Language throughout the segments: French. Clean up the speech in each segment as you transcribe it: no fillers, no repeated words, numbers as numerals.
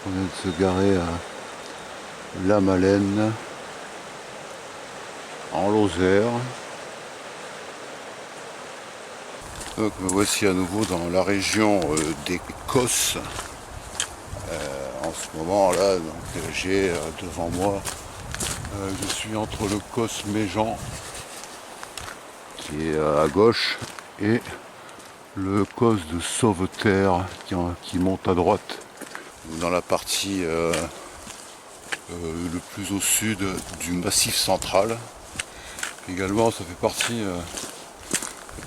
On vient de se garer à La Malène, en Lozère. Donc me voici à nouveau dans la région des Cosses. En ce moment là, donc j'ai devant moi, je suis entre le Cos Méjean qui est à gauche et le Cos de Sauveterre qui monte à droite. Dans la partie le plus au sud du Massif central. Également, ça fait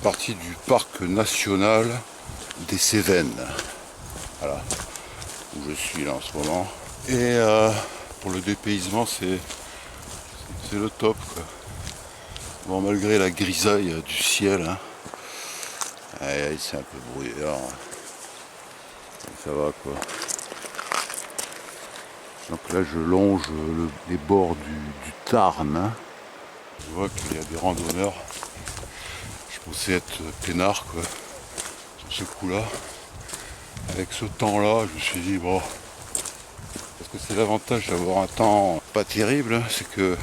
partie du parc national des Cévennes. Voilà, où je suis là en ce moment. Et pour le dépaysement, c'est le top, quoi. Bon, malgré la grisaille du ciel, hein, c'est un peu brouillard. Ça va, quoi. Donc là, je longe les bords du Tarn. Hein. Je vois qu'il y a des randonneurs. Je pensais être peinard, quoi, sur ce coup-là. Avec ce temps-là, je me suis dit, bon, parce que c'est l'avantage d'avoir un temps pas terrible, hein, c'est que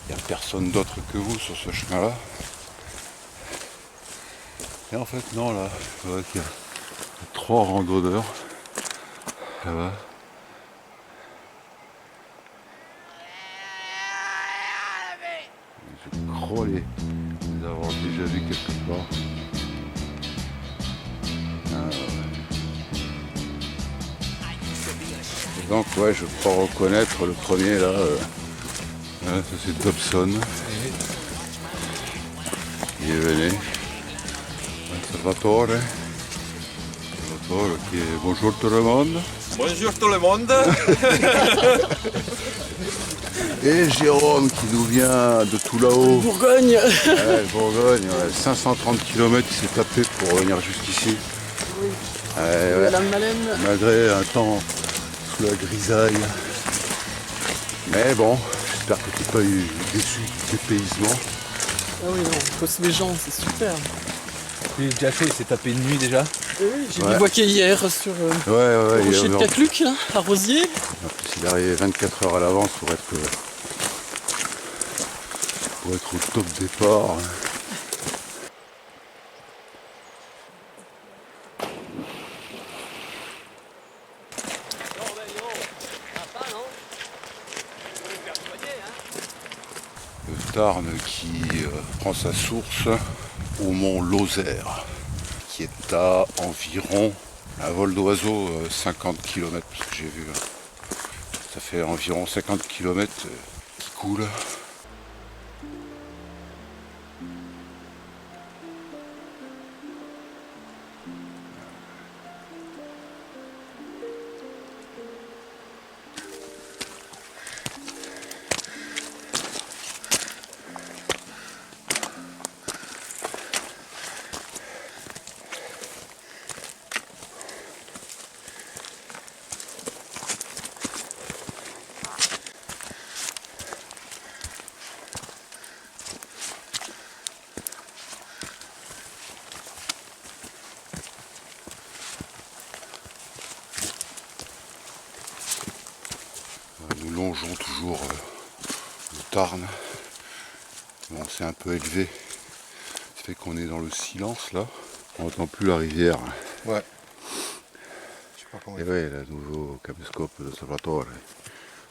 il n'y a personne d'autre que vous sur ce chemin-là. Et en fait, non, là, je vois qu'il y a 3 randonneurs. Là-bas. Je crois les avoir déjà vus quelque part. Et donc, ouais, je crois reconnaître le premier là. Ça c'est Dobson. Il est venu. Salvatore. Salvatore qui est bonjour tout le monde. Bonjour tout le monde. Et Jérôme qui nous vient de tout là-haut. Bourgogne. Ouais, Bourgogne, ouais. 530 km il s'est tapé pour revenir jusqu'ici. Oui. Ouais. La Malène. Malgré un temps sous la grisaille. Mais bon, j'espère que tu n'es pas eu déçu du dépaysement. Ah oui, non, Cos Méjean, c'est super. Il est déjà chaud, il s'est tapé une nuit déjà. Et oui, j'ai Ouais. bivouaqué hier sur Ouais, le rocher de Cacluc, là, à Rosier. En plus, il est arrivé 24 heures à l'avance pour être au top départ. Le Tarn qui prend sa source au mont Lozère, qui est à environ un vol d'oiseau 50 km, parce que j'ai vu. Ça fait environ 50 km qui coulent. Nous longeons toujours le Tarn. Bon, c'est un peu élevé. Ça fait qu'on est dans le silence là. On n'entend plus la rivière. Ouais. Je sais pas comment Et ouais, le nouveau caméscope de Salvatore.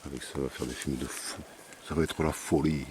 Avec ça, on va faire des films de fou. Ça va être la folie.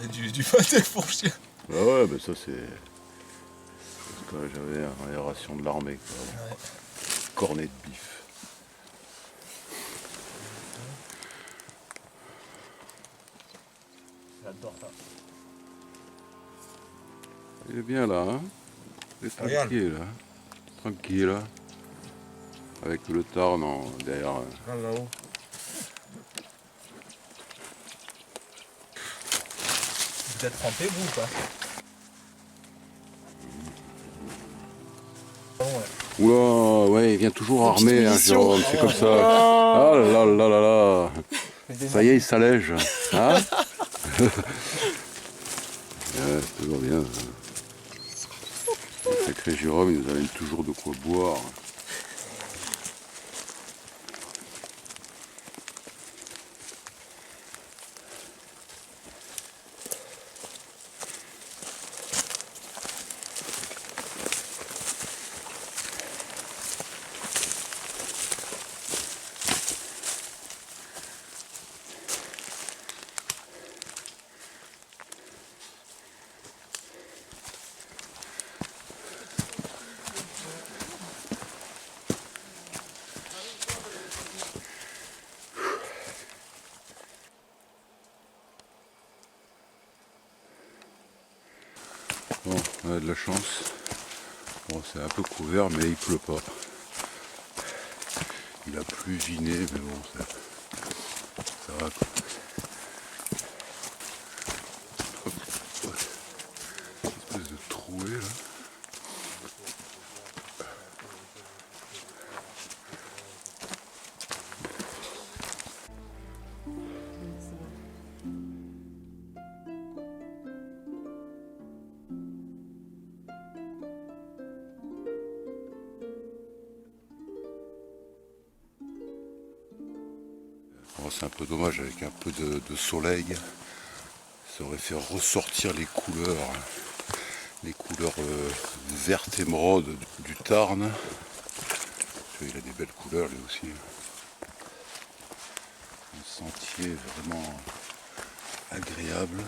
on dirait du pâté pour chien. Bah ouais, mais ça c'est. Parce que j'avais un ration de l'armée. Ouais. Cornet de bif. J'adore ça. Il est bien là, hein. Il est Regarde. tranquille, hein. Tranquille. Avec le Tarn derrière. Regarde là-haut. Vous êtes trempé vous ou pas? Oula, ouais, il vient toujours Des armé, petites hein, munitions. Jérôme, c'est comme ça. Ah là là là là. Ça y est, il s'allège. Hein Ouais, c'est toujours bien. Le sacré Jérôme, il nous amène toujours de quoi boire. Bon, on a de la chance. Bon, c'est un peu couvert, mais il pleut pas. Il a pluviné, mais bon, ça va quoi. Hop, ouais. Espèce de trouée là. Bon, c'est un peu dommage avec un peu de soleil. Ça aurait fait ressortir les couleurs vertes émeraude du Tarn. Il a des belles couleurs lui aussi. Un sentier vraiment agréable.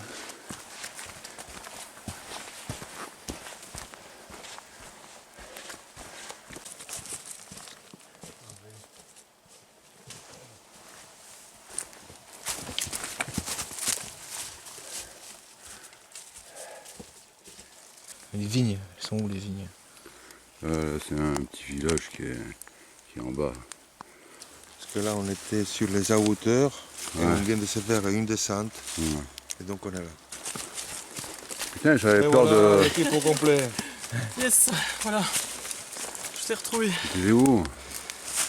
Les vignes, elles sont où les vignes? C'est un petit village qui est en bas. Parce que là, on était sur les hauteurs et Ouais. on vient de se faire une descente. Ouais. Et donc, on est là. Putain, j'avais Et peur voilà, de... l'équipe au complet. Yes, voilà. Je t'ai retrouvé. T'es où?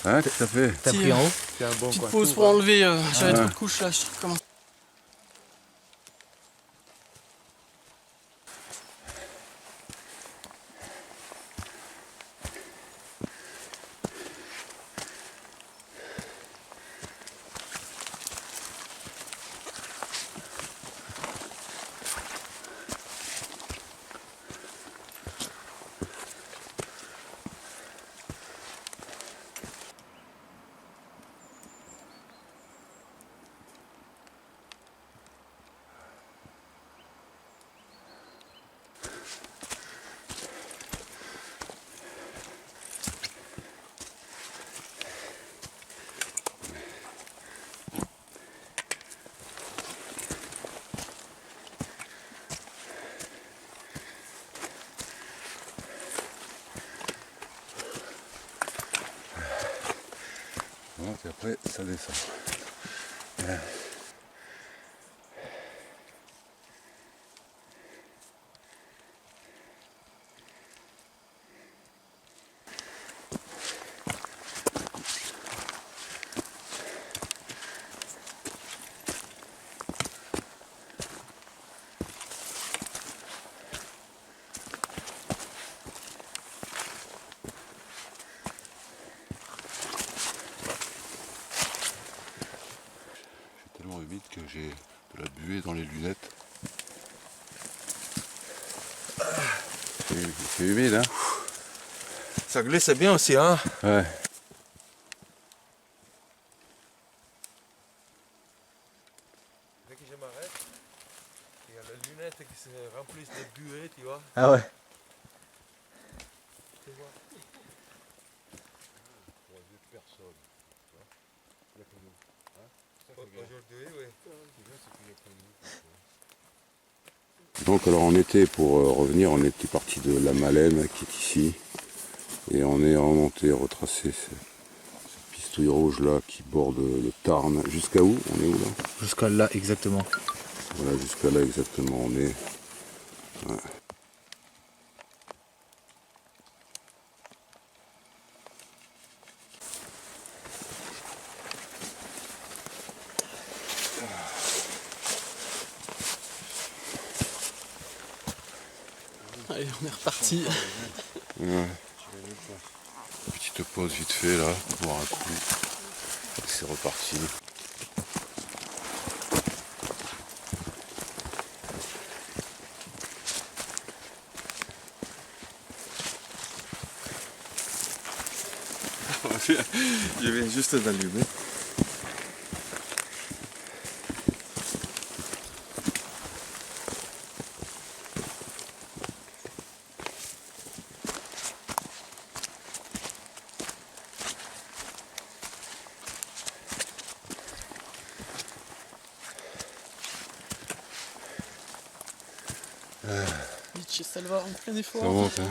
Hein, qu'est-ce que ça fait? T'as Petit, pris en haut? C'est un bon Petite coin. pause pour enlever. J'avais Ouais. trop de couches là, je recommence. Bon, et après, ça descend. Tellement humide que j'ai de la buée dans les lunettes. C'est humide, hein? Ça glisse bien aussi, hein? Ouais. Dès que je m'arrête, il y a les lunettes qui se remplissent de buée, tu vois. Ah ouais. Tu vois. Aujourd'hui, oui. Donc alors en été, pour revenir, on était parti de la Malène qui est ici. Et on est remonté, retracé cette pistouille rouge là qui borde le Tarn. Jusqu'à où? On est où là? Jusqu'à là, exactement. Voilà, jusqu'à là exactement, on est. Ouais. Allez, on est reparti. Ouais. Petite pause vite fait là, pour boire un coup. Et c'est reparti. Je viens juste d'allumer. Nietzsche Salva en plein effort. Ça monte, hein.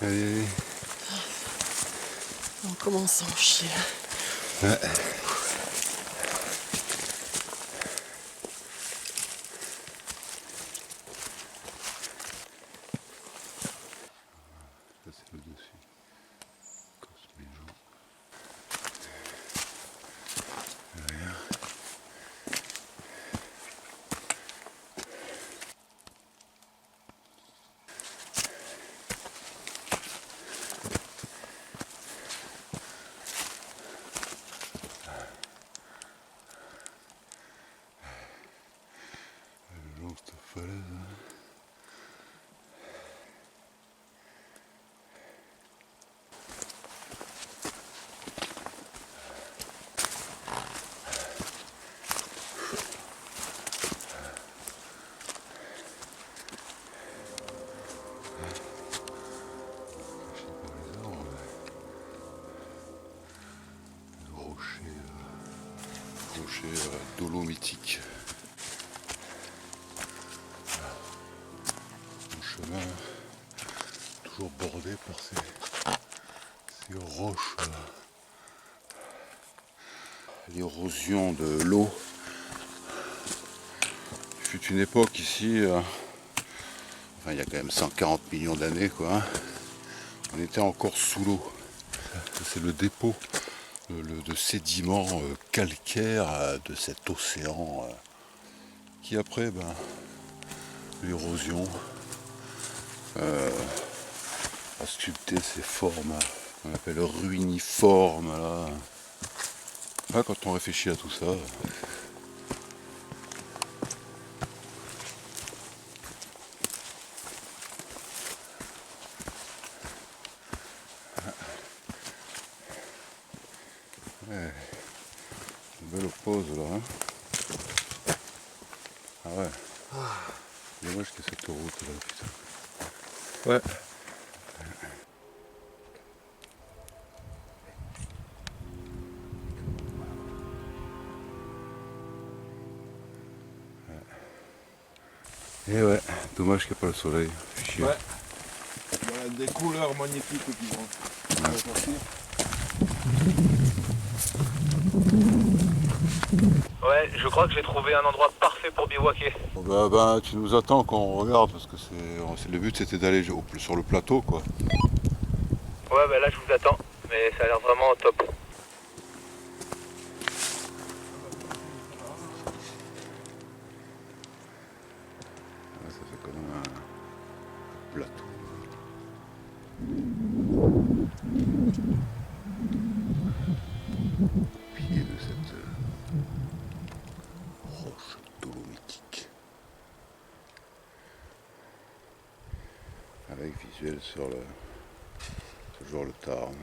Allez, allez. On commence à en chier. Ouais. Ça c'est le dessus. Cosméjo. Rien. Le long de cette falaise. Hein. Rocher dolomitiques. Mon chemin toujours bordé par ces roches. L'érosion de l'eau. Il fut une époque ici, enfin il y a quand même 140 millions d'années quoi. Hein, on était encore sous l'eau. C'est le dépôt de sédiments calcaires de cet océan qui après l'érosion a sculpté ces formes qu'on appelle ruiniformes là. Là, quand on réfléchit à tout ça, ouais, une belle pause là. Hein. Ah ouais. Dommage qu'il y ait cette route là, putain. Ouais. Et ouais, dommage qu'il n'y ait pas le soleil. Chier. Ouais. Voilà, des couleurs magnifiques qui vont ressortir. Ouais, je crois que j'ai trouvé un endroit parfait pour bivouaquer. Bon, bah, tu nous attends quand on regarde parce que le but c'était d'aller sur le plateau quoi. Ouais, bah là je vous attends, mais ça a l'air vraiment top. Ouais, ça fait quand même un plateau. Au pied de cette roche dolomitique. Avec visuel sur toujours le Tarn.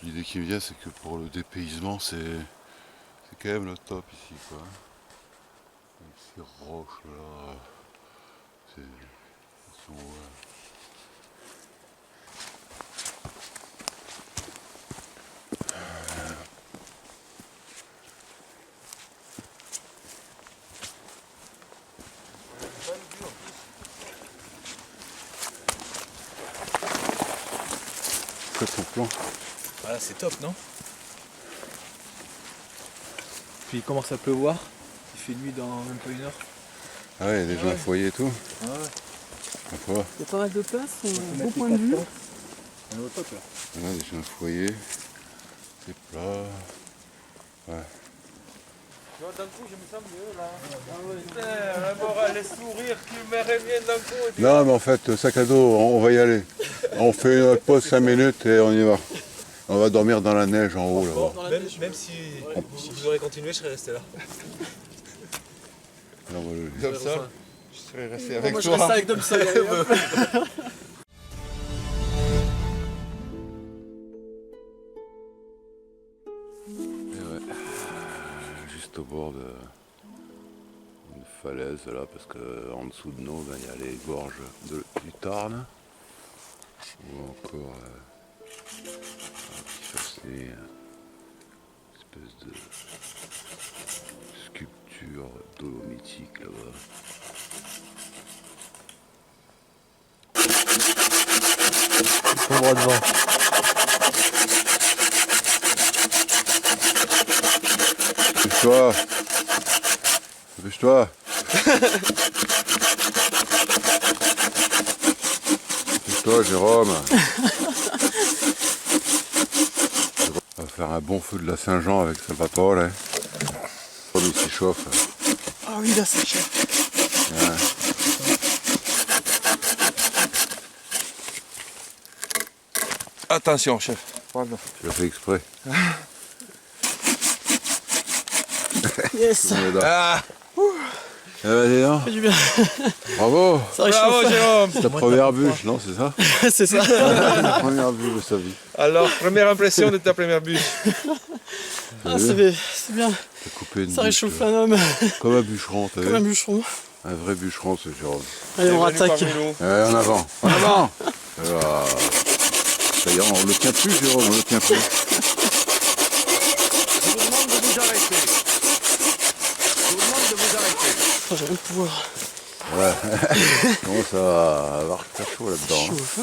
l'idée qui me vient, c'est que pour le dépaysement, c'est quand même le top ici, quoi. Avec ces roches là, elles sont, Faites son plan. Ah là, c'est top, non? Puis il commence à pleuvoir. Il fait nuit dans même pas une heure. Ah ouais, il y a déjà un foyer et tout. Ah ouais. La fois. Il y a pas mal de place, beau point de vue. On est au top là. Là, déjà un foyer. C'est plat. Ouais. Tu vois, d'un coup, je me sens mieux là. Putain, la morale, les sourires qui me reviennent d'un coup. Non, mais en fait, sac à dos, on va y aller. On fait une pause 5 minutes et on y va. On va dormir dans la neige en haut là-bas. Même si vous aurez continué, je serais resté là. Alors, voilà. Comme ça, je serais resté avec Moi je toi. reste avec Dom Soleil. Et ouais, juste au bord d'une falaise là, parce que en dessous de nous, ben, il y a les gorges du Tarn, ou encore qui fasse une espèce de sculpture dolomitique là-bas. Son droit devant. Dépêche-toi. Dépêche-toi. Dépêche-toi, Jérôme. On va faire un bon feu de la Saint-Jean avec Salvatore. Hein. Comme il s'échauffe. Ah oui, là c'est cher. Ouais. Attention, chef. Pardon. Tu l'as fait exprès. Yes, On est là. Ah, Eh ben, dis donc. fait du bien. Bravo. Ça réchauffe. bravo, Jérôme. Ta première bûche, non, c'est ça? C'est ça. La première bûche de sa vie. Alors, première impression de ta première bûche. Ah, c'est bien. T'as coupé une Ça bûche, réchauffe un homme, comme un bûcheron, t'as vu? comme un bûcheron. Un vrai bûcheron, ce Jérôme. Allez, on Bienvenue attaque. parmi nous. En avant. En avant. Voilà. Ça y est, on le tient plus, Jérôme, on le tient plus. Je vous demande de vous arrêter. Je vous demande de vous arrêter. Oh, j'ai rien de pouvoir. Ouais. Comment ça va avoir très chaud là-dedans. Hein. Chauffe.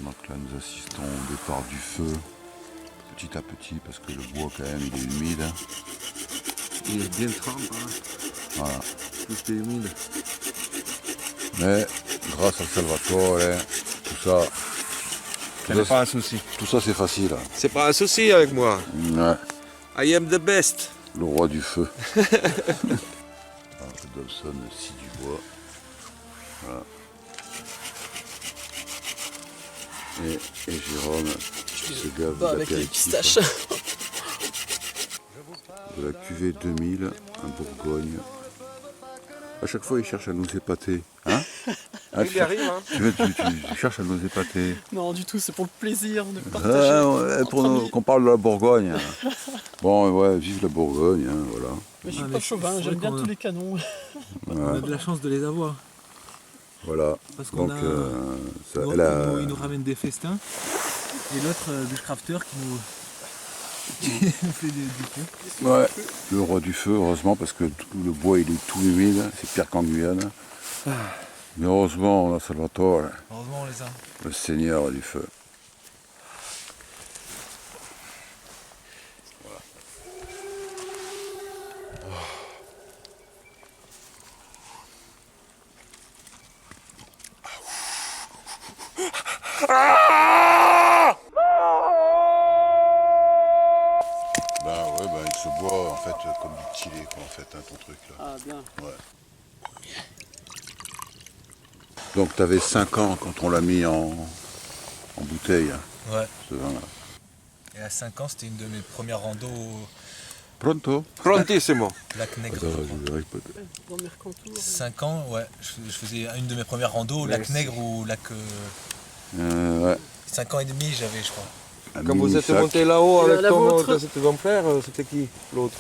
Donc là, nous assistons au départ du feu, petit à petit, parce que le bois, quand même, il est humide. Hein. Il est bien trempe, hein. Voilà. Tout est humide. Mais, grâce à Salvatore, tout ça, C'est pas un souci. tout ça, c'est facile. Hein. C'est pas un souci avec moi. Ouais. I am the best. Le roi du feu. Dobson scie du bois. Voilà. Et Jérôme qui se gave Bah, avec les d'apéritif, pistaches. de la cuvée 2000, un Bourgogne. À chaque fois, il cherche à nous épater. Hein? Ah, Il y arrive, hein. tu cherches à nous épater. Non, du tout, c'est pour le plaisir de Ah, partager. ouais, pour amis. qu'on parle de la Bourgogne. Bon, ouais, vive la Bourgogne, hein, voilà. Mais je suis Ah, pas mais chauvin, c'est j'aime vrai bien qu'on- tous les canons. On a de la chance de les avoir. Voilà. Parce qu'on Donc, a. ça, L'autre, elle a- il nous ramène des festins. Et l'autre, bushcrafter qui nous. qui fait du coup. Ouais, le roi du feu, heureusement, parce que tout le bois il est tout humide, c'est pire qu'en Guyane. Mais heureusement, on a Salvatore, Heureusement, on les a. le seigneur du feu. Ben ouais, ben il se boit en fait comme du tilé quoi en fait, hein, ton truc là. Ah, bien. Donc t'avais 5 ans quand on l'a mis en bouteille, hein, Ouais. ce vin-là. Et à 5 ans, c'était une de mes premières randos Pronto. Prontissimo. Lac Nègre. Attends, je verrai pas. Dans Mercantour. 5 ans, ouais. Je faisais une de mes premières randos, Lac Nègre ou Lac. Ouais. 5 ans et demi, j'avais, je crois. Un Quand vous mini êtes sac. monté là-haut avec la vôtre. ton frère, c'était qui l'autre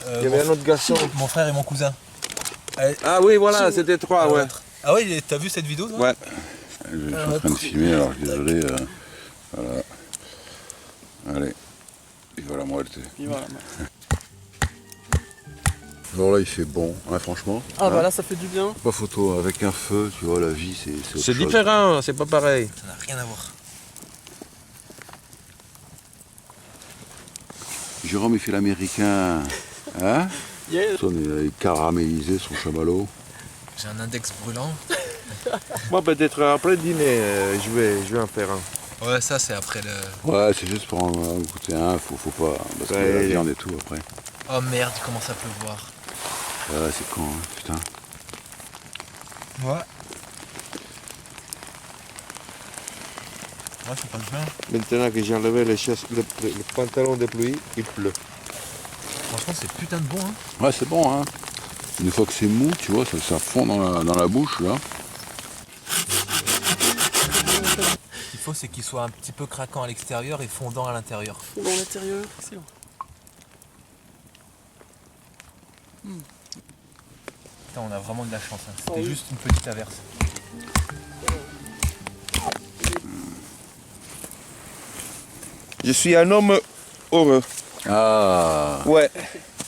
Il y Mon, avait un autre garçon. mon frère et mon cousin. Ah oui, voilà, c'était trois, ouais. Ah ouais, t'as vu cette vidéo toi? Ouais. Je suis en train de filmer, alors je suis désolé. Voilà. Allez. Et voilà, moi, elle était. Puis voilà. Alors là, il fait bon, hein, franchement. Ah Hein. bah là ça fait du bien. Pas photo, avec un feu, tu vois, la vie, c'est autre C'est chose. différent, c'est pas pareil. Ça n'a rien à voir. Jérôme, il fait l'américain. Hein Yeah. Il est caramélisé, son chamallow. J'ai un index brûlant. Moi, peut-être après le dîner, je vais en faire un. Ouais, ça c'est après le. Ouais, c'est juste pour en goûter un, faut pas. Parce que Ouais, la ouais. viande et tout après. Oh merde, il commence à pleuvoir. Ouais, c'est con, hein, putain. Ouais. Ouais, ça passe bien. Maintenant que j'ai enlevé le pantalon de pluie, il pleut. Franchement, c'est putain de bon, hein. Ouais, c'est bon, hein. Une fois que c'est mou, tu vois, ça fond dans la bouche, là. Ce qu'il faut, c'est qu'il soit un petit peu craquant à l'extérieur et fondant à l'intérieur. Dans l'intérieur, excellent. Putain, on a vraiment de la chance, hein. C'était Oh oui. juste une petite averse. Je suis un homme heureux. Ah, Ouais,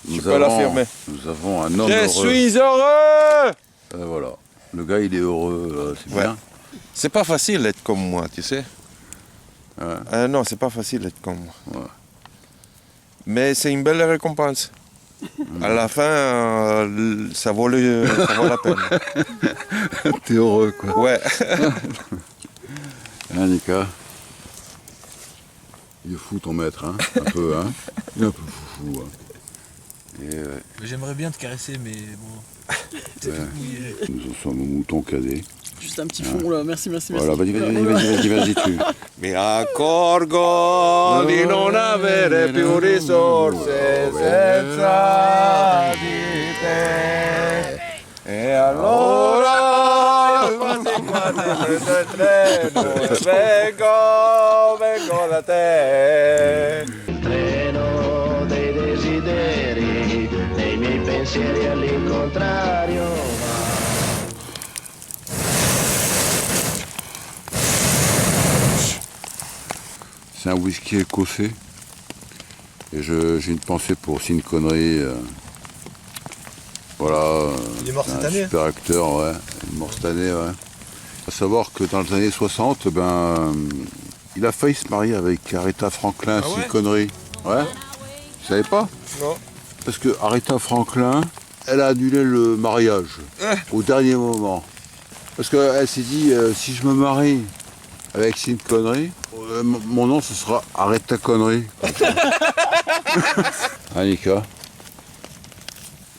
nous peux l'affirmer. Nous avons un homme je heureux. suis heureux. Voilà. Le gars, il est heureux, c'est Ouais. bien. C'est pas facile d'être comme moi, tu sais. Ouais. Non, c'est pas facile d'être comme moi. Ouais. Mais c'est une belle récompense. À la fin, ça vaut la peine. T'es heureux, quoi. Ouais. Hein, Nika? Il est fou, ton maître, hein. Un peu, hein. Il est un peu fou, hein. Et J'aimerais bien te caresser, mais bon. C'est Ouais. tout mouillé. nous en sommes au mouton cadet. Juste un petit fond là, merci. Voilà, vas-y, tu. Mi accorgo di non avere più risorse senza di te. E allora quando prendo il treno vengo da te. Treno dei desideri, dei miei pensieri all'incontrario. C'est un whisky écossais. Et j'ai une pensée pour Sean Connery. Voilà. Il est mort c'est cette un année. super acteur, ouais. Il est mort cette année, ouais. À savoir que dans les années 60, il a failli se marier avec Aretha Franklin, Ah ouais Sean Connery. Ouais. Tu savais pas? Non. Parce que Aretha Franklin, elle a annulé le mariage au dernier moment. Parce qu'elle s'est dit, si je me marie avec Sean Connery, mon nom ce sera Aretha Connery. Annika.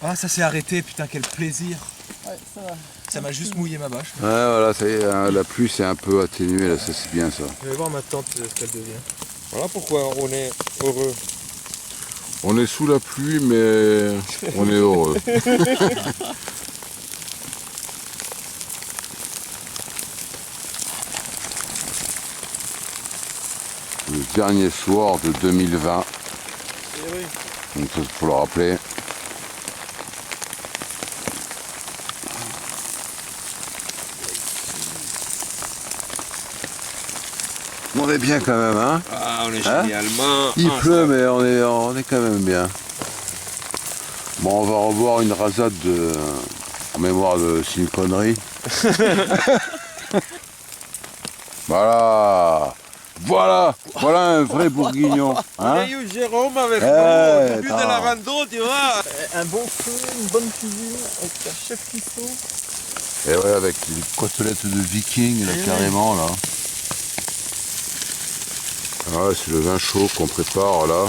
Ah, ça s'est arrêté, putain, quel plaisir. Ouais, ça va. Ça m'a juste mouillé ma bâche. Ouais, voilà, ça y est, hein, la pluie s'est un peu atténuée, là, ça c'est bien ça. Je vais voir ma tante ce qu'elle devient. Voilà pourquoi on est heureux. On est sous la pluie, mais on est heureux. Le dernier soir de 2020. Donc ça, faut le rappeler. On est bien quand même, hein? Ah, on est Hein génialement. Il pleut, mais on est quand même bien. Bon, on va revoir une rasade en mémoire de Sean Connery. Voilà un vrai bourguignon. Il y Hein? a eu Jérôme avec Eh, nous au début de attends. la rando, tu vois. Un bon feu, une bonne cuisine, avec un chef cuistot. Et ouais, avec les côtelettes de viking, là, carrément, là. Ouais, c'est le vin chaud qu'on prépare, là.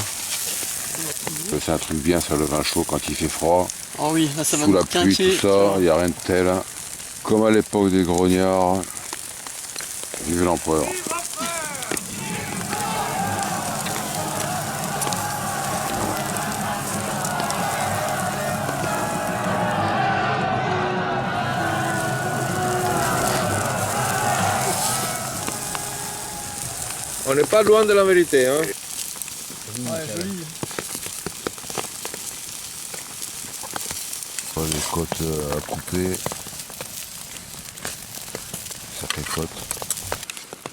C'est un truc bien, ça, le vin chaud, quand il fait froid. Oh oui, là ça va Sous nous la pluie, quinquer. tout ça, il n'y a rien de tel. Hein. Comme à l'époque des grognards. Vive l'empereur. On n'est pas loin de la vérité. Hein. Ouais, joli. Les côtes à couper. Certaines côtes.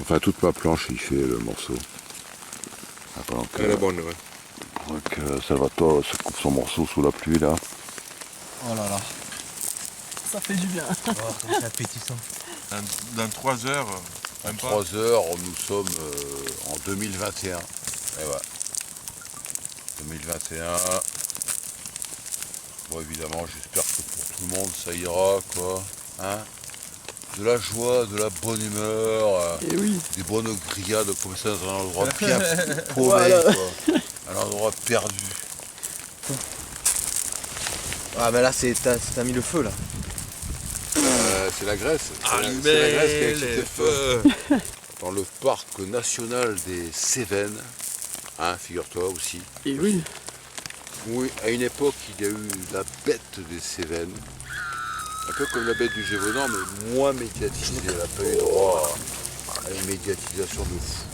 Enfin, toute ma planche, il fait le morceau. Pendant que, Elle est bonne, ouais. pendant que Salvatore se coupe son morceau sous la pluie, là. Oh là là. Ça fait du bien. Oh, comme c'est appétissant. Dans 3 heures, En même pas. 3 heures, nous sommes en 2021. Et ouais. 2021. Bon, évidemment, j'espère que pour tout le monde, ça ira, quoi. Hein, de la joie, de la bonne humeur, Et oui. des bonnes grillades comme ça dans un endroit bien paumé, Voilà. quoi. Un endroit perdu. Ah mais là t'as mis le feu là. C'est la Grèce. C'est la Grèce qui a excité le feu. Dans le parc national des Cévennes, hein, figure-toi aussi. Et oui. Oui, à une époque, il y a eu la bête des Cévennes. Un peu comme la bête du Gévaudan, mais moins médiatisée. Elle n'a pas eu droit à une médiatisation de fou.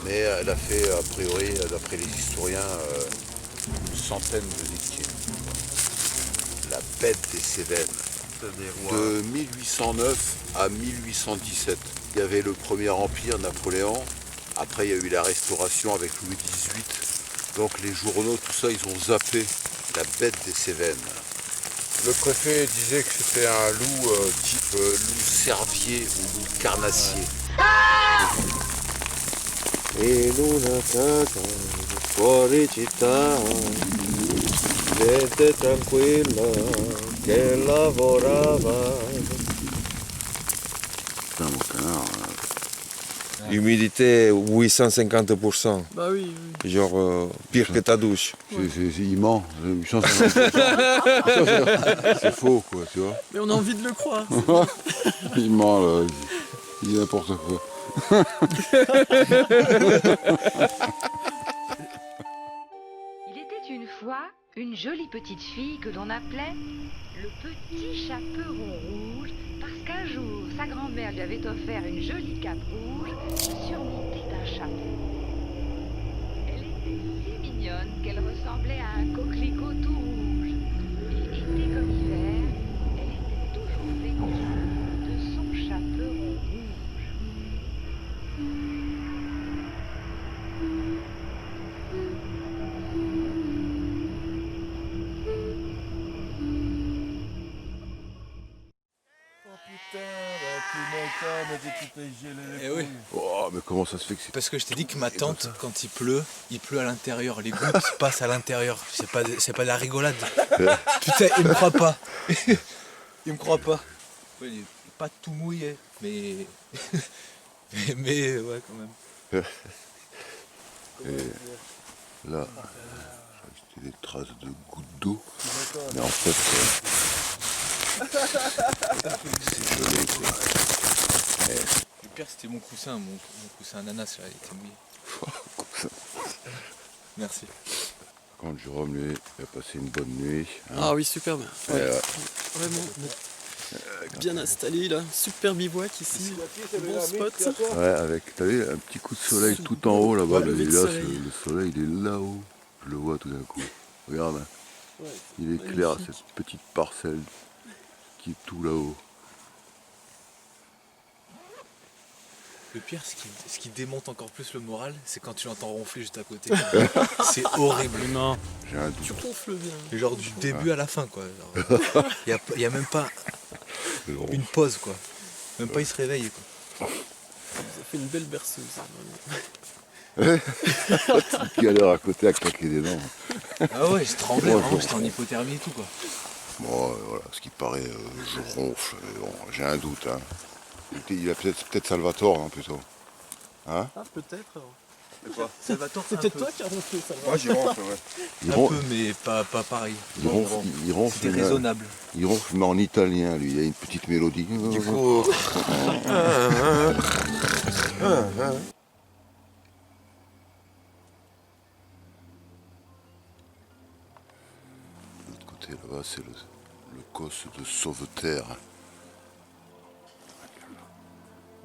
Mais elle a fait, a priori, d'après les historiens, une centaine de victimes. La bête des Cévennes. De 1809 à 1817, il y avait le premier empire, Napoléon. Après, il y a eu la restauration avec Louis XVIII. Donc les journaux, tout ça, ils ont zappé la bête des Cévennes. Le préfet disait que c'était un loup type loup cervier ou loup carnassier. In una casa fuori città, gente tranquilla che lavorava. Putain, mon canard. Humidité 850%. Bah oui, oui. Genre pire que ta douche. Il ment. C'est faux, quoi, tu vois. Mais on a envie de le croire. Il ment, là. Il dit n'importe quoi. Il était une fois une jolie petite fille que l'on appelait le petit chaperon rouge parce qu'un jour sa grand-mère lui avait offert une jolie cape rouge surmontée d'un chapeau. Elle était si mignonne qu'elle ressemblait à un coquelicot tout rouge. Et été comme hiver, elle était toujours vêtue de son chaperon rouge. Eh oui. Oh, mais comment ça se fait que c'est... Parce que je t'ai dit que ma tante, quand il pleut à l'intérieur. Les gouttes passent à l'intérieur. C'est pas de la rigolade. Putain, il me croit pas. Il me croit pas. Ouais, il est pas tout mouillé, mais. mais ouais, quand même. Et là, c'était des traces de gouttes d'eau. Mais en fait, c'est gelé, quoi. Le pire, c'était mon coussin ananas, là, il était mouillé. Merci. Quand Jérôme, lui, il a passé une bonne nuit. Hein. Ah oui, superbe. Et, Ouais. Vraiment. Bien installé là. Super bivouac ici. Bon spot. ouais, avec, t'as vu, un petit coup de soleil tout en haut là-bas. Ouais, lever de là, soleil. le soleil, il est là-haut. Je le vois tout d'un coup. Regarde, hein. Ouais, Il éclaire magnifique. cette petite parcelle qui est tout là-haut. Le pire, ce qui démonte encore plus le moral, c'est quand tu l'entends ronfler juste à côté. C'est horrible. Non. J'ai un Tu doute. ronfles bien. Genre du début à la fin, quoi. Il y a même pas une pause, quoi. Même pas il se réveille, quoi. Ça fait une belle berceuse. Vraiment. Qui a l'air à côté à claquer des dents. Ah ouais, je tremblais, Ouais, vraiment, j'étais en hypothermie et tout, quoi. Bon, voilà, ce qui paraît, je ronfle. Mais bon, j'ai un doute. Hein. Il a peut-être Salvatore, hein, plutôt. Hein? Ah, peut-être. Salvatore, C'est peut-être toi qui as ronflé, ça va. Moi j'y rentre, ouais. Il un ronfle, peu, mais pas pareil. il ronfle, C'était mais, raisonnable. il ronfle, mais en italien, lui. Il y a une petite mélodie. Du coup. De l'autre côté, là-bas, c'est le cos de Sauveterre.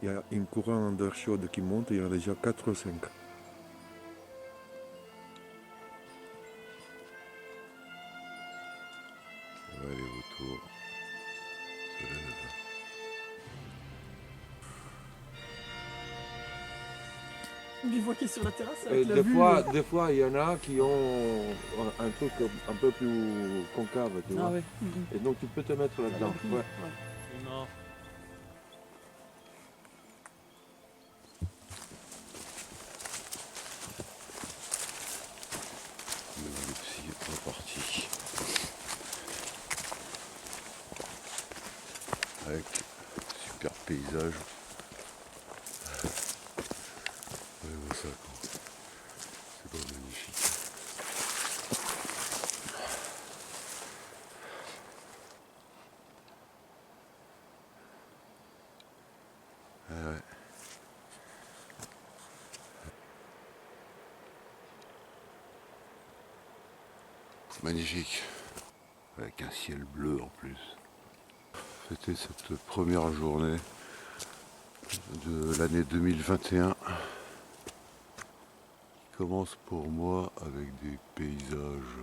il y a une courant d'air chaud qui monte, il y en a déjà 4 ou 5. Ouais, les vautours se lèvent. Bivouaquer sur la terrasse Et avec la des vue. fois, il y en a qui ont un truc un peu plus concave, tu vois. Ah ouais. Et donc tu peux te mettre là-dedans. Ouais. Non. Le psy est reparti. Avec super paysage. Regardez ça, quoi. C'est pas magnifique. Ah ouais. Magnifique. Avec un ciel bleu en plus. C'était cette première journée de l'année 2021 qui commence pour moi avec des paysages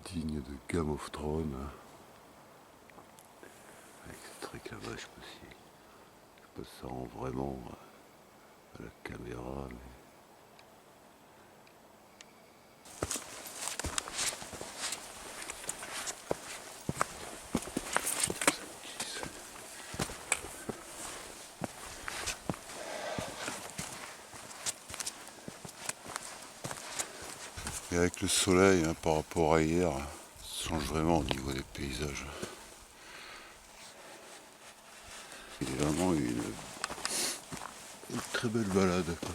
dignes de Game of Thrones, avec ce truc là-bas. Je sais pas si ça rend vraiment à la caméra, mais et avec le soleil, hein, par rapport à hier, ça change vraiment au niveau des paysages. Il est vraiment une très belle balade, quoi.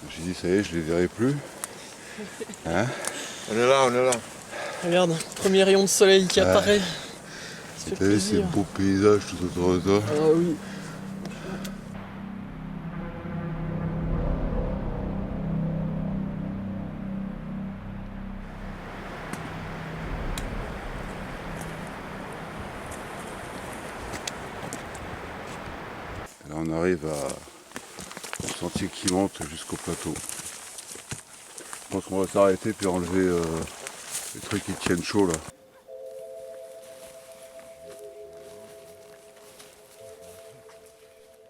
J'ai dit ça y est, je les verrai plus. Hein? On est là, on est là. Regarde, premier rayon de soleil qui apparaît. Ça fait T'as vu ces plaisir. beaux paysages tout autour de toi? Ah oui. Là on arrive au sentier qui monte jusqu'au plateau. Je pense qu'on va s'arrêter puis enlever les trucs qui tiennent chaud là.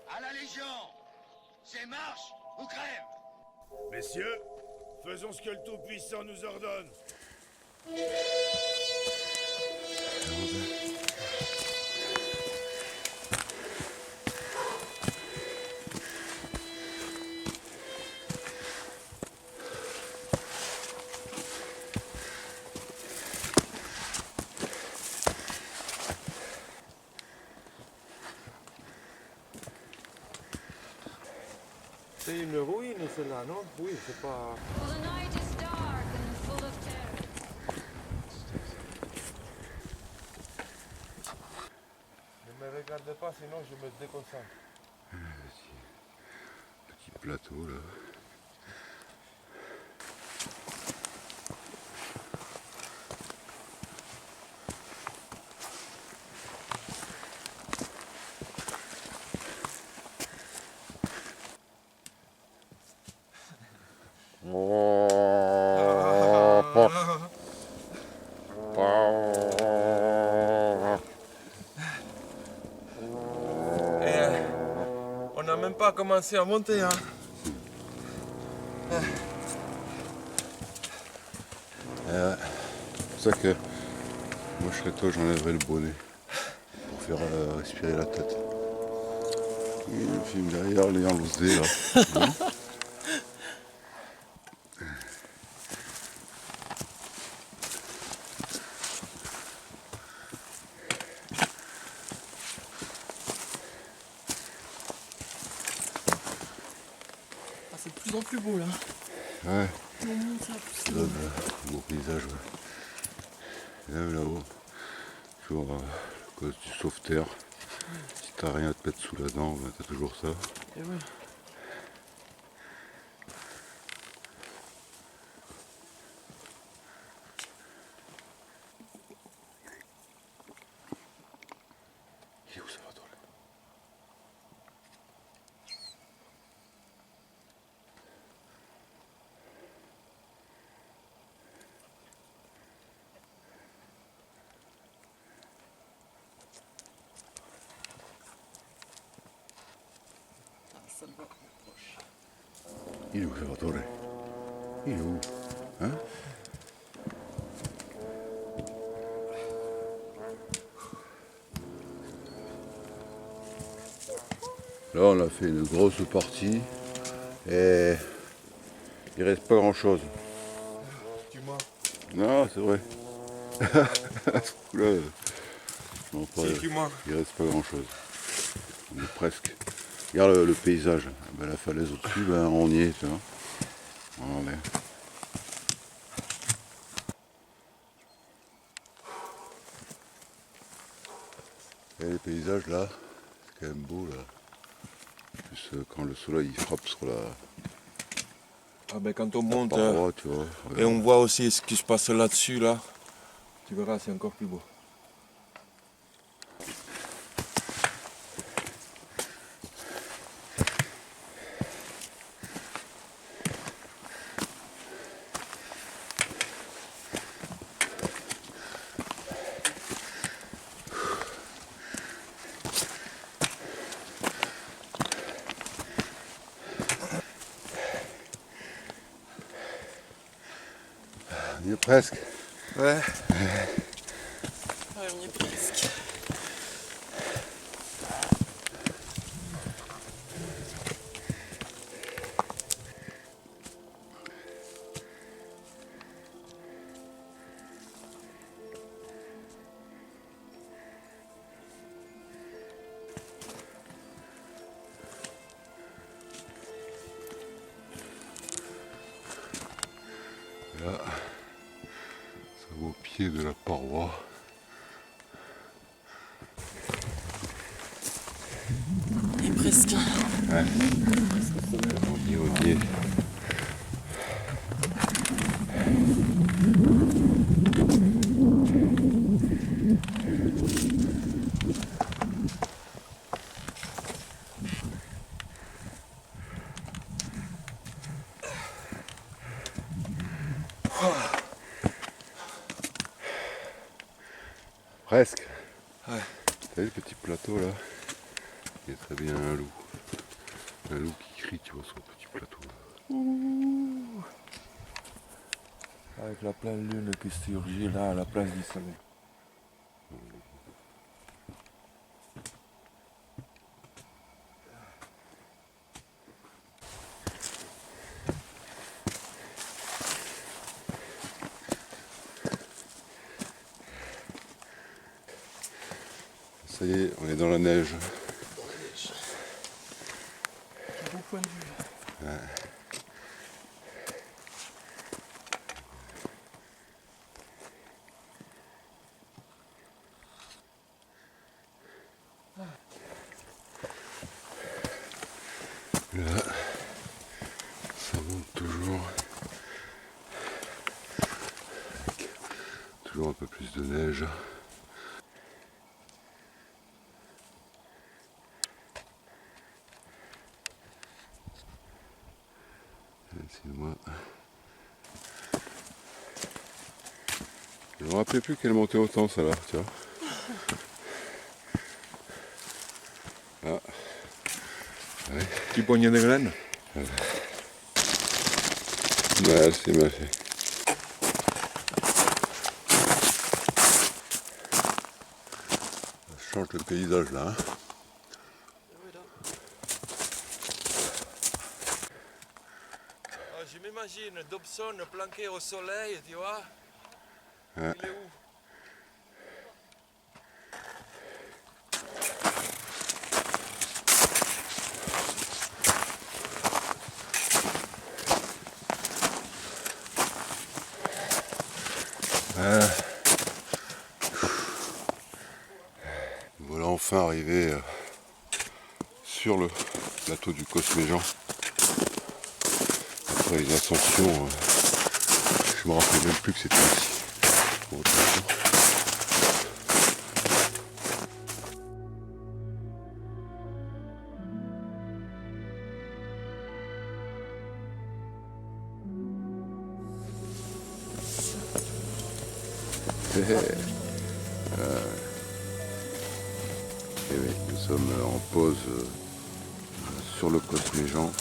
À la Légion, c'est marche ou crève. Messieurs, faisons ce que le Tout-Puissant nous ordonne. C'est une ruine celle-là, non? Oui, c'est pas. For the night is dark and full of terror. Ne me regardez pas, sinon je me déconcentre. Petit plateau là. On n'a même pas commencé à monter, hein. C'est pour ça que moi je serais toi, j'enlèverais le bonnet pour faire respirer la tête. Et le film derrière, Léon Louzé là. Ah, c'est de plus en plus beau là. Ouais, On monte ça, plus ça c'est donne un beau paysage. Ouais. Et même là-haut, toujours à cause du sauveterre. Si t'as rien à te mettre sous la dent, ben, t'as toujours ça. Et ouais. Il est où ça va toi là? Il est où Salvatore? Il est où? Hein? Là on a fait une grosse partie et il reste pas grand chose. Dis-moi. Non c'est vrai. Ce coup-là, non, pas- Dis-moi. il reste pas grand chose. On est presque. Regarde le paysage. Ben, la falaise au-dessus, ben, on y est, tu vois. On en est. Et les paysages là, c'est quand même beau là. En plus quand le soleil il frappe sur la Ah ben quand on monte paroi, tu vois. et on voit aussi ce qui se passe là-dessus, là, tu verras, c'est encore plus beau. On y est presque. Ouais. Ouais, on y est presque. Là, ça va au pied de la paroi. On y est presque. Ouais. On y est. Presque. Ouais. T'as vu le petit plateau là? Il y a très bien un loup. Un loup qui crie, tu vois, sur le petit plateau. Avec la pleine lune qui surgit là à la place du soleil. Ça y est, on est dans la neige. Bon point de vue. Ouais. Là, ça monte toujours. Avec toujours un peu plus de neige. C'est moi. Je me rappelais plus qu'elle montait autant ça là, tu vois. Ah. Ouais. Petit poignet de graines. Mal, c'est mal fait. Ça change le paysage là. Hein. Je m'imagine Dobson planqué au soleil, tu vois. Ouais. Il est où? Voilà enfin arrivé sur le plateau du Cosméjean. Après les ascensions, je me rappelais même plus que c'était ici. Bon, attention. Et oui, nous sommes en pause sur le Cosméjean.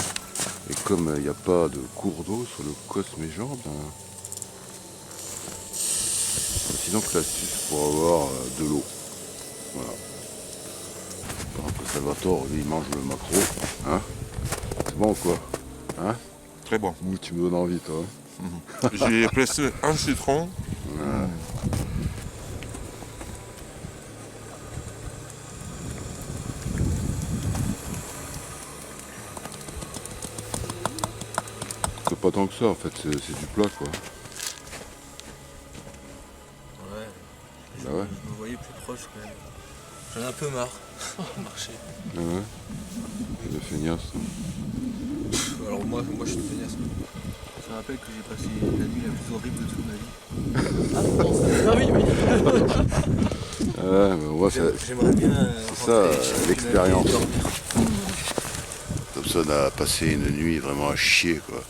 Et comme il n'y a pas de cours d'eau sur le Cosméjean, voici donc l'astuce pour avoir de l'eau. Voilà. Par exemple, Salvatore, lui, il mange le maquereau. Hein, c'est bon ou quoi? Hein? Très bon. Tu me donnes envie, toi. J'ai pressé un citron. Voilà. C'est pas tant que ça en fait, c'est du plat quoi. Ouais. Bah ouais. Je me voyais plus proche quand même. J'en ai un peu marre. Marcher. Ah ouais. C'est de feignasse. Alors moi je suis feignasse. Je me rappelle que j'ai passé la nuit la plus horrible de toute ma vie. Ah oui, oui. Ouais, mais moi J'aimerais bien. c'est ça l'expérience. Thompson a passé une nuit vraiment à chier quoi.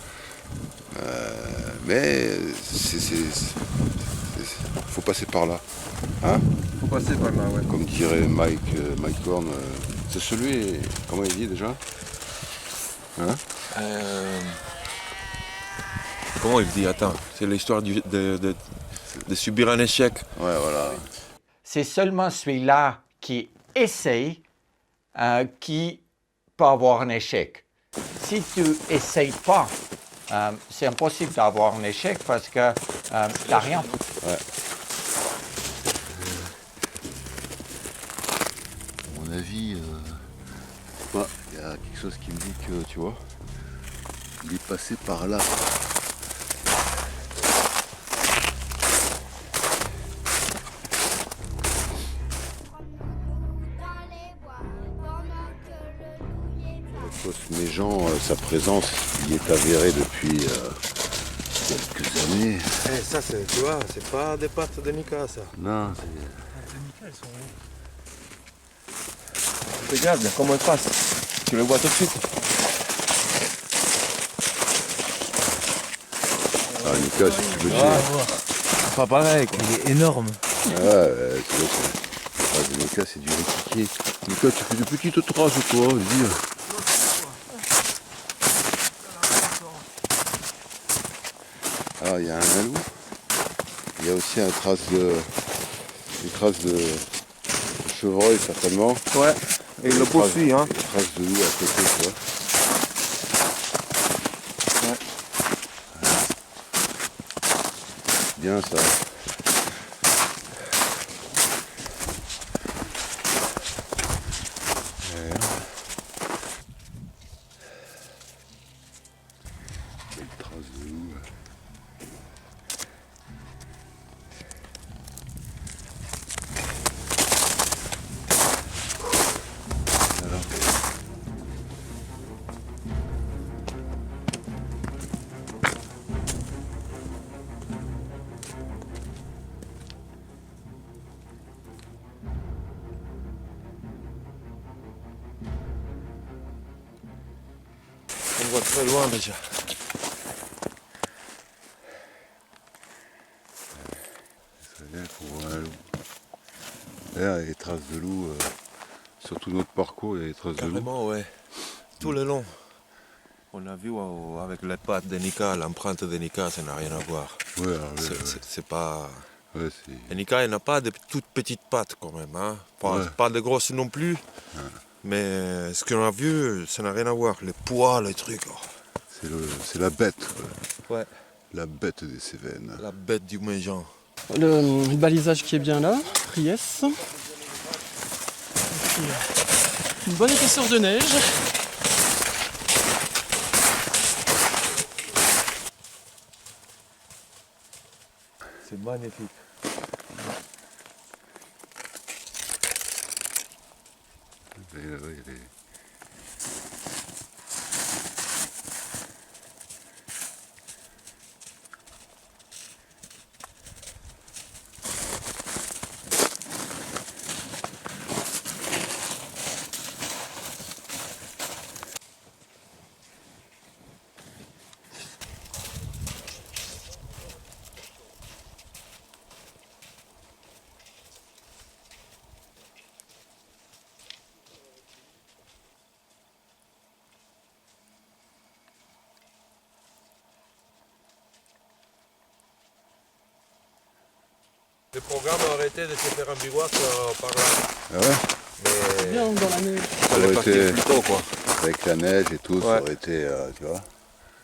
Mais faut passer par là. Hein? Faut passer par là, ouais. Comme dirait Mike Horn, c'est celui, comment il dit déjà? Hein? Comment il dit? Attends, c'est l'histoire de subir un échec. Ouais, voilà. C'est seulement celui-là qui essaye qui peut avoir un échec. Si tu n'essayes pas, c'est impossible d'avoir un échec parce que tu n'as rien. Ouais. À mon avis, il y a quelque chose qui me dit que, tu vois, il est passé par là. Cosméjean, sa présence y est avérée depuis quelques années. Eh, ça, c'est, tu vois, c'est pas des pâtes de Nika, ça. Non, Regarde comment il passe. Tu le vois tout de suite. ah, Nika, si tu veux dire. Pas pareil quoi. Il est énorme. Tu vois, Nika, c'est du réquiquier. Nika, tu fais des petites traces, toi, vas-y. Alors, il y a un loup. Il y a aussi une trace de chevreuil, certainement. Ouais, et il le poursuit, hein. Une trace de loup à côté, tu vois. Ouais. Bien, ça. Quelle trace de loup. On voit très loin déjà. C'est bien qu'on voit un loup. Là, il y a des traces de loup. Sur tout notre parcours, il y a des traces de loup. Carrément, ouais. Tout le long. On a vu avec les pattes de Nika, l'empreinte de Nika, ça n'a rien à voir. Ouais, alors, C'est pas... ouais, c'est... Et Nika, il n'a pas de toutes petites pattes quand même. Hein. Ouais. Pas de grosses non plus. Ouais. Mais ce qu'on a vu, ça n'a rien à voir. Les poids, les trucs. Oh. C'est la bête, quoi. Ouais. La bête des Cévennes. La bête du Méjean. Le balisage qui est bien là, Ries. Une bonne épaisseur de neige. C'est magnifique. Et là-bas, il y a des... Le programme aurait été de se faire un bivouac par là. Ah ouais? Mais Bien dans la neige. Ça aurait été... plus tôt, quoi. Avec la neige et tout, ça Ouais. aurait été, tu vois.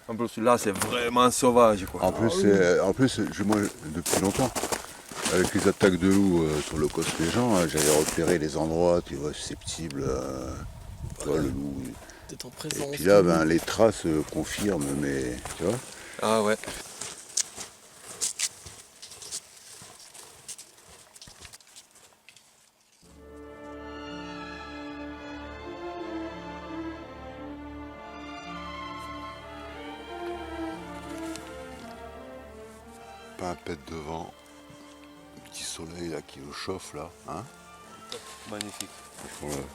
En plus, là, c'est vraiment sauvage, quoi. En plus, moi, depuis longtemps, avec les attaques de loups sur le coste des gens, j'avais repéré les endroits, tu vois, susceptibles, tu vois, le loup. T'es en présence. Et puis là, ben, les traces confirment, mais, tu vois. Ah ouais. Pas un pet de vent, un petit soleil là qui nous chauffe là, hein. Magnifique. Ils font,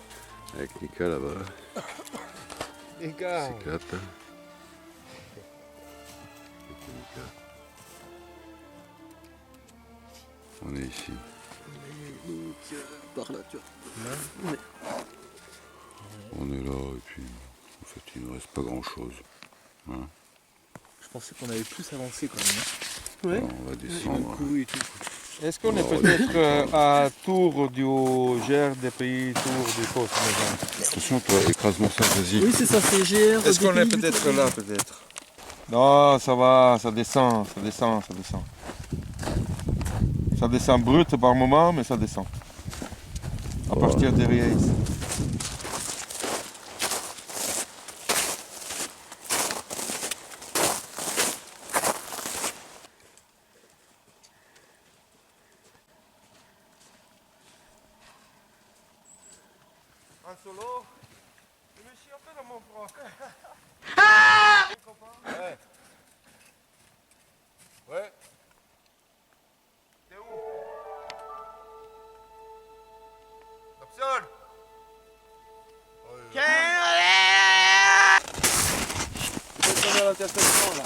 avec Nika là-bas, Nika. c'est 4. On est ici. Donc, par là, tu vois. Ouais. On est là et puis en fait il ne reste pas grand chose. Hein. Je pensais qu'on avait plus avancé quand même. Ouais. Alors, on va descendre. Oui, et tout. Est-ce qu'on est Ouais, peut-être à tour du GR des pays, tour du coste Attention toi, écrase-moi ça, vas-y. Oui, c'est ça, c'est GR. Est-ce qu'on est DPI, du peut-être coup. là, peut-être? Non, ça va, ça descend. Ça descend brut par moment, mais ça descend. À partir de Riez. Un solo. Je me suis un peu dans mon froc. Ouais. Ouais. T'es où? Option. Peut-être qu'on est à l'intersection là.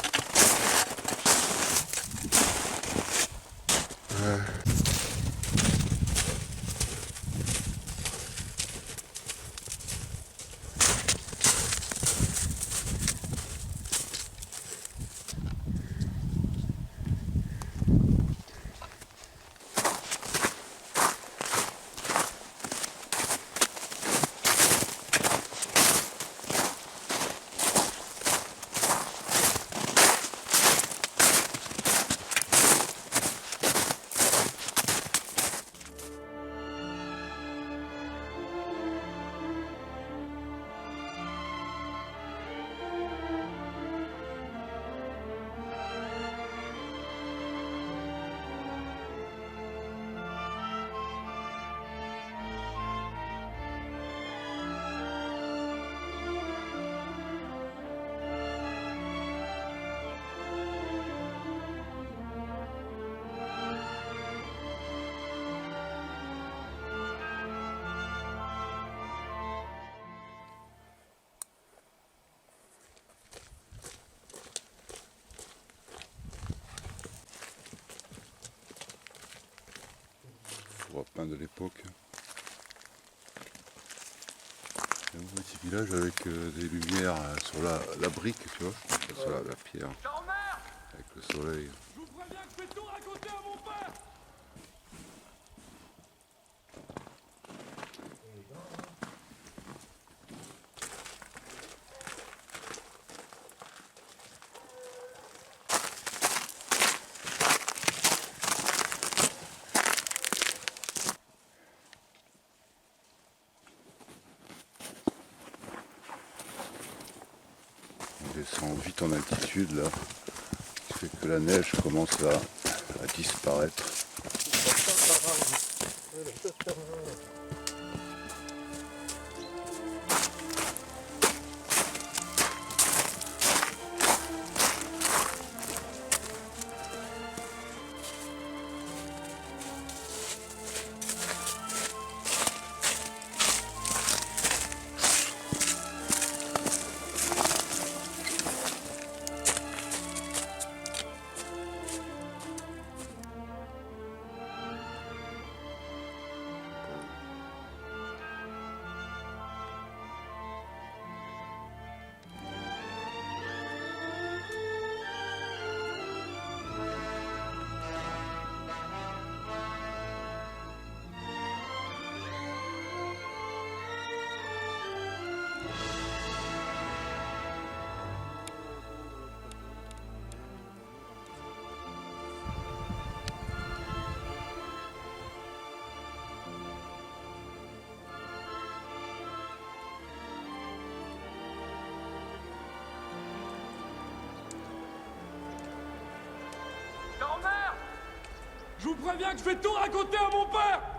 Plein de l'époque. Un petit village avec des lumières sur la brique, tu vois, sur la pierre, avec le soleil. Je vous préviens que je vais tout raconter à mon père. On descend vite en altitude là, ce qui fait que la neige commence à disparaître. préviens que je vais tout raconter à mon père.